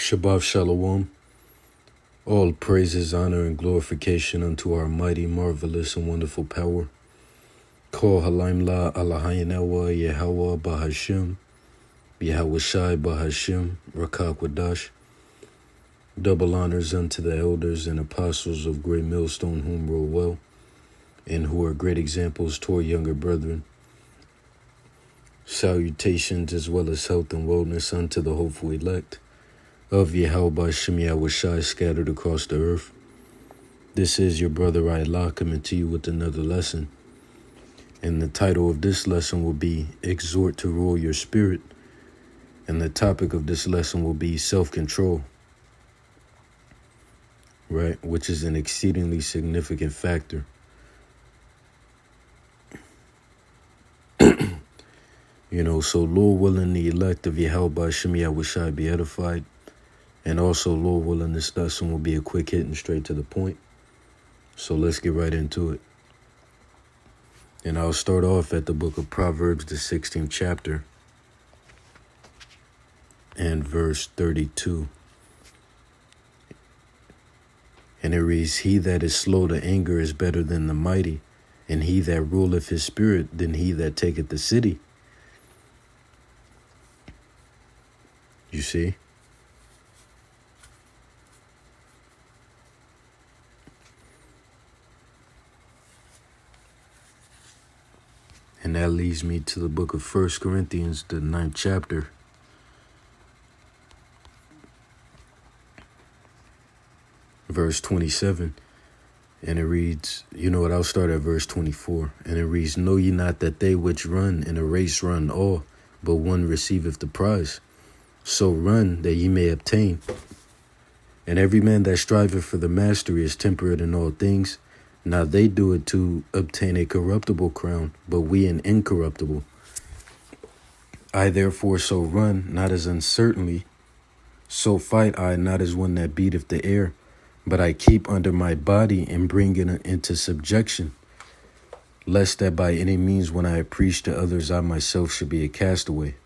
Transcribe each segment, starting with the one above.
Shabbat Shalom. All praises, honor, and glorification unto our mighty, marvelous, and wonderful power. Kol Halaim La Alahayanewa Yehawa Bahashim, Yahawashai Bahashim, Rakak Wadash. Double honors unto the elders and apostles of Great Millstone, whom rule well, and who are great examples toward younger brethren. Salutations as well as health and wellness unto the hopeful elect of Yahweh Shem Yahushai scattered across the earth. This is your brother Allah coming to you with another lesson. And the title of this lesson will be Exhort to Rule Your Spirit. And the topic of this lesson will be self-control. Right? Which is an exceedingly significant factor. So Lord willing, the elect of Yahweh Shem Yahushai be edified. And also, Lord willing, this lesson will be a quick hit and straight to the point. So let's get right into it. And I'll start off at the book of Proverbs, the 16th chapter, and verse 32. And it reads, He that is slow to anger is better than the mighty, and he that ruleth his spirit than he that taketh the city. You see? And that leads me to the book of 1 Corinthians, the 9th chapter. Verse 27. And it reads, I'll start at verse 24. And it reads, Know ye not that they which run in a race run all, but one receiveth the prize? So run that ye may obtain. And every man that striveth for the mastery is temperate in all things. Now they do it to obtain a corruptible crown, but we an incorruptible. I therefore so run, not as uncertainly, so fight I not as one that beateth the air, but I keep under my body and bring it into subjection, lest that by any means when I preach to others I myself should be a castaway.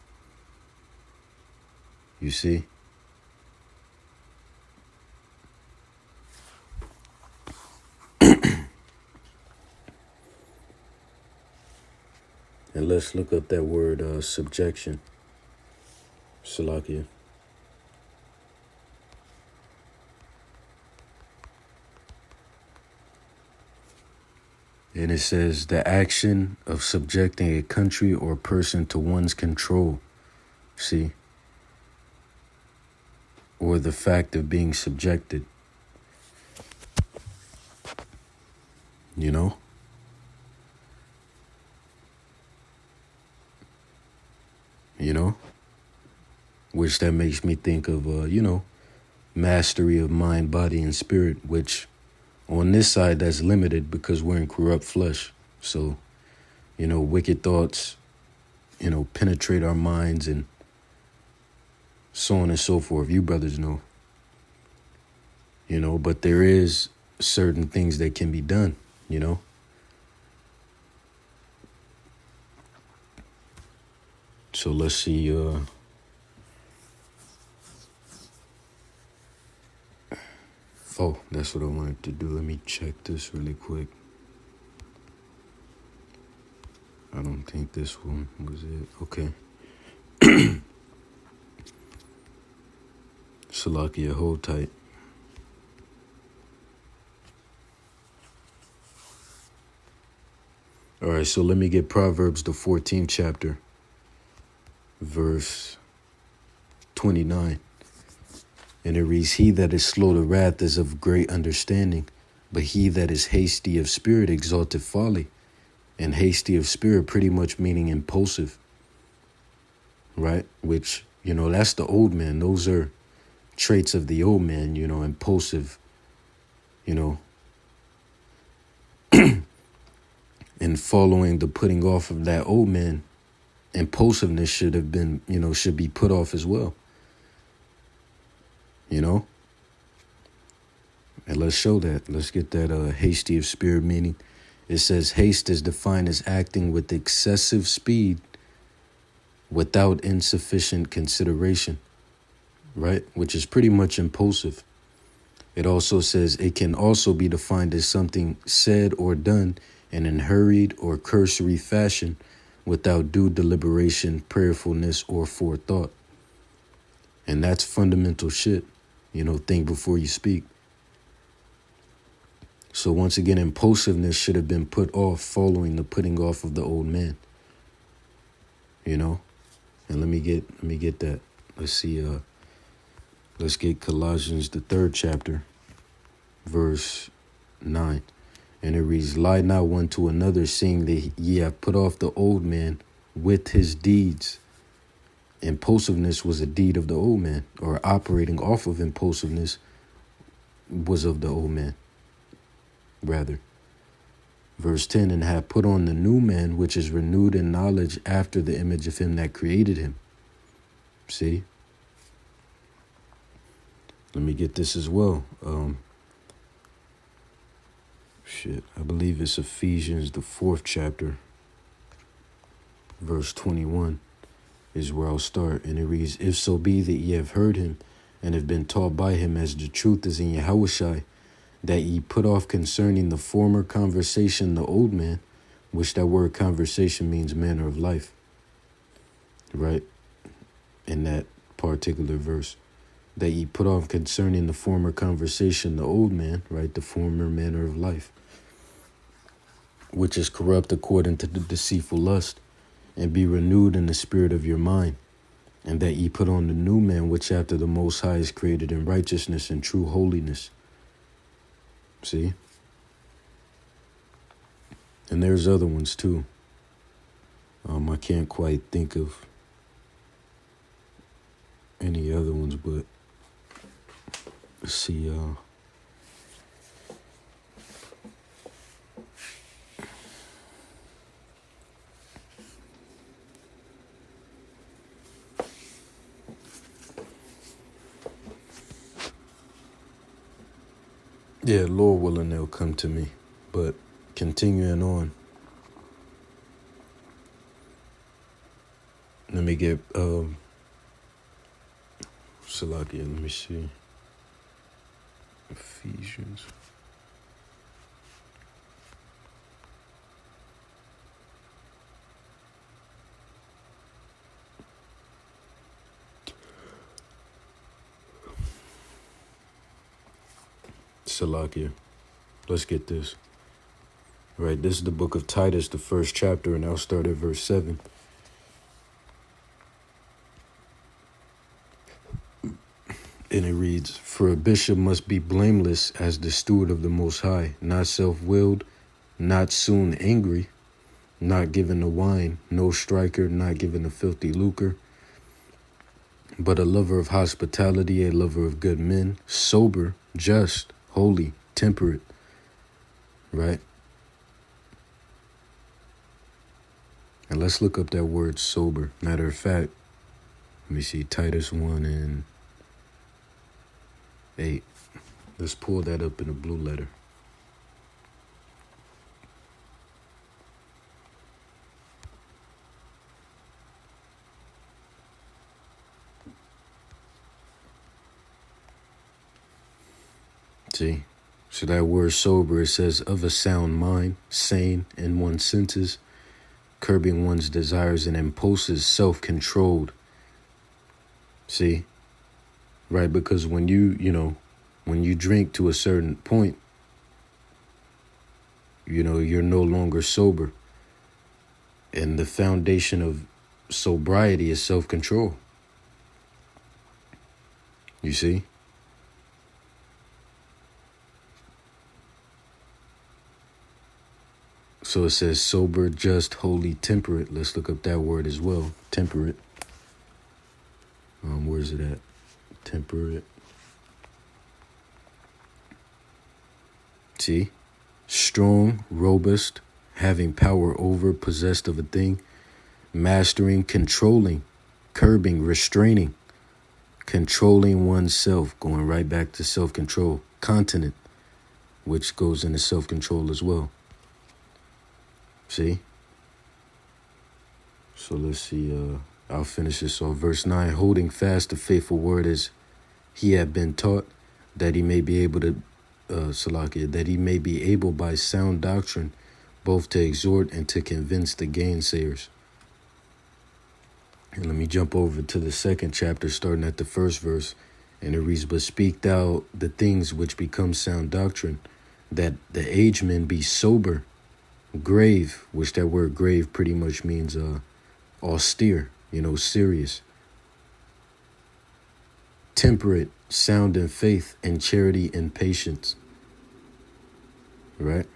You see? And let's look up that word, subjection. Salakia. And it says, the action of subjecting a country or person to one's control. See? Or the fact of being subjected. Which that makes me think of, mastery of mind, body, and spirit, which on this side that's limited because we're in corrupt flesh. So, wicked thoughts, penetrate our minds and so on and so forth. You brothers know. But there is certain things that can be done, So let's see, oh, that's what I wanted to do. Let me check this really quick. I don't think this one was it. Okay. Salakia, hold tight. All right, so let me get Proverbs, the 14th chapter, verse 29. And it reads, He that is slow to wrath is of great understanding, but he that is hasty of spirit exalteth folly. And hasty of spirit pretty much meaning impulsive, right? Which, that's the old man. Those are traits of the old man, impulsive, and following the putting off of that old man, impulsiveness should have been, should be put off as well. And let's show that. Let's get that hasty of spirit meaning. It says haste is defined as acting with excessive speed without insufficient consideration. right? Which is pretty much impulsive. It also says it can also be defined as something said or done in a hurried or cursory fashion without due deliberation, prayerfulness, or forethought. And that's fundamental shit. Think before you speak. So once again, impulsiveness should have been put off following the putting off of the old man. And let me get that. Let's see, let's get Colossians, the 3rd chapter, verse 9. And it reads, lie not one to another, seeing that ye have put off the old man with his deeds. Impulsiveness was a deed of the old man, or operating off of impulsiveness was of the old man, rather. Verse 10, and have put on the new man, which is renewed in knowledge after the image of him that created him. See? Let me get this as well. I believe it's Ephesians, the 4th chapter, verse 21 is where I'll start. And it reads, if so be that ye have heard him and have been taught by him as the truth is in Yahushai, that ye put off concerning the former conversation the old man, which that word conversation means manner of life, right? In that particular verse, that ye put off concerning the former conversation the old man, right? The former manner of life, which is corrupt according to the deceitful lust, and be renewed in the spirit of your mind, and that ye put on the new man, which after the Most High is created in righteousness and true holiness. See? And there's other ones too. I can't quite think of any other ones, but let's see. Yeah, Lord willing, they'll come to me. But continuing on, let me get Salakia, let me see. Ephesians. Salakia. Let's get this. Right, this is the book of Titus, the 1st chapter, and I'll start at verse 7. And it reads, for a bishop must be blameless as the steward of the Most High, not self-willed, not soon angry, not given to wine, no striker, not given to filthy lucre, but a lover of hospitality, a lover of good men, sober, just, holy, temperate, right? And let's look up that word sober. Matter of fact, let me see, Titus 1 and 8. Let's pull that up in a blue letter. See? So that word sober, it says of a sound mind, sane in one's senses, curbing one's desires and impulses, self-controlled. See? Right? Because when when you drink to a certain point, you're no longer sober. And the foundation of sobriety is self-control. You see? So it says sober, just, holy, temperate. Let's look up that word as well. Temperate. Where's it at? Temperate. See? Strong, robust, having power over, possessed of a thing, mastering, controlling, curbing, restraining, controlling oneself, going right back to self-control, continent, which goes into self-control as well. See? So let's see, I'll finish this off. Verse 9, holding fast the faithful word as he had been taught, that he may be able to, Salakia, that he may be able by sound doctrine both to exhort and to convince the gainsayers. And let me jump over to the second chapter, starting at the first verse. And it reads, "But speak thou the things which become sound doctrine, that the aged men be sober, grave," which that word grave pretty much means austere, serious, "temperate, sound in faith, and charity and patience." Right?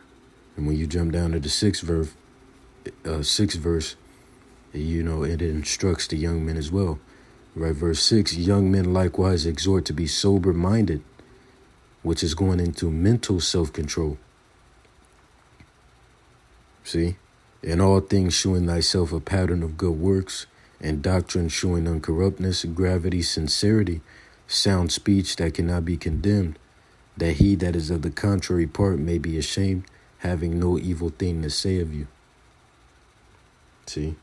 And when you jump down to the sixth verse, it instructs the young men as well. Right, verse 6, "Young men likewise exhort to be sober-minded," which is going into mental self-control. See? "In all things shewing thyself a pattern of good works, and doctrine shewing uncorruptness, gravity, sincerity, sound speech that cannot be condemned, that he that is of the contrary part may be ashamed, having no evil thing to say of you." See?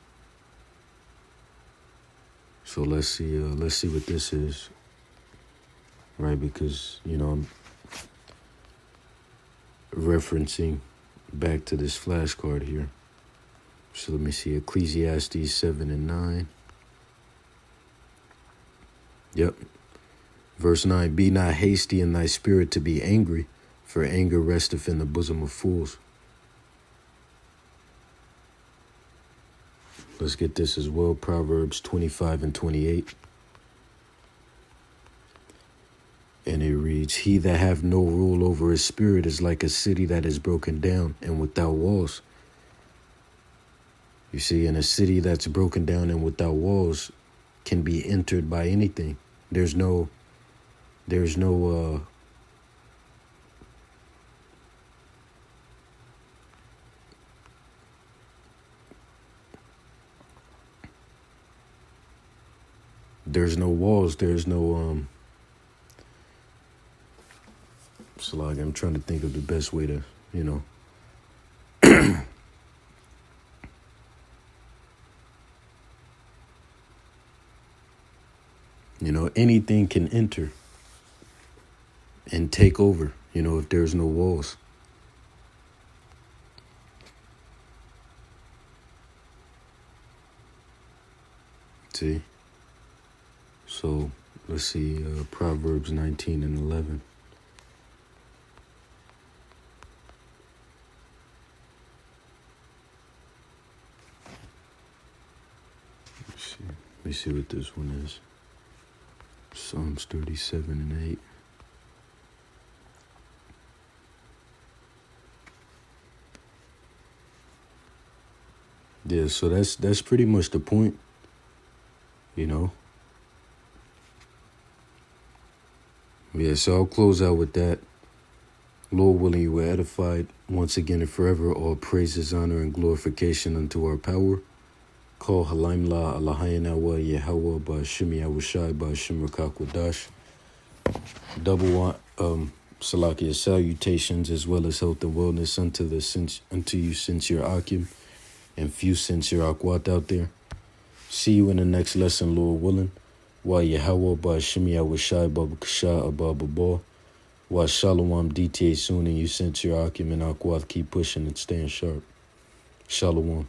So let's see what this is, right? Because, I'm referencing back to this flashcard here. So let me see, Ecclesiastes 7 and 9. Yep. Verse 9, "Be not hasty in thy spirit to be angry, for anger resteth in the bosom of fools." Let's get this as well. Proverbs 25 and 28. And it reads, "He that hath no rule over his spirit is like a city that is broken down and without walls." You see, in a city that's broken down and without walls can be entered by anything. There's no walls, there's no so like I'm trying to think of the best way to, anything can enter and take over, if there's no walls. See? So let's see, Proverbs 19 and 11. Let me see what this one is. Psalms 37 and 8. Yeah, so that's pretty much the point, Yeah, so I'll close out with that. Lord willing, you were edified once again and forever. All praises, honor, and glorification unto our power. Call Halaim La Alahayana wa Yahweh Ba'ashim Yahushai Ba'ashim Rakakwadash. Double Salakia salutations as well as health and wellness unto you sincere Akim and few sincere Akwat out there. See you in the next lesson, Lord willing. Wa Yahweh Ba'ashim Yahushai Ba'Bakasha Abababa. Wa Shalom DTA soon, and you sincere Akim and Akwat keep pushing and staying sharp. Shalom.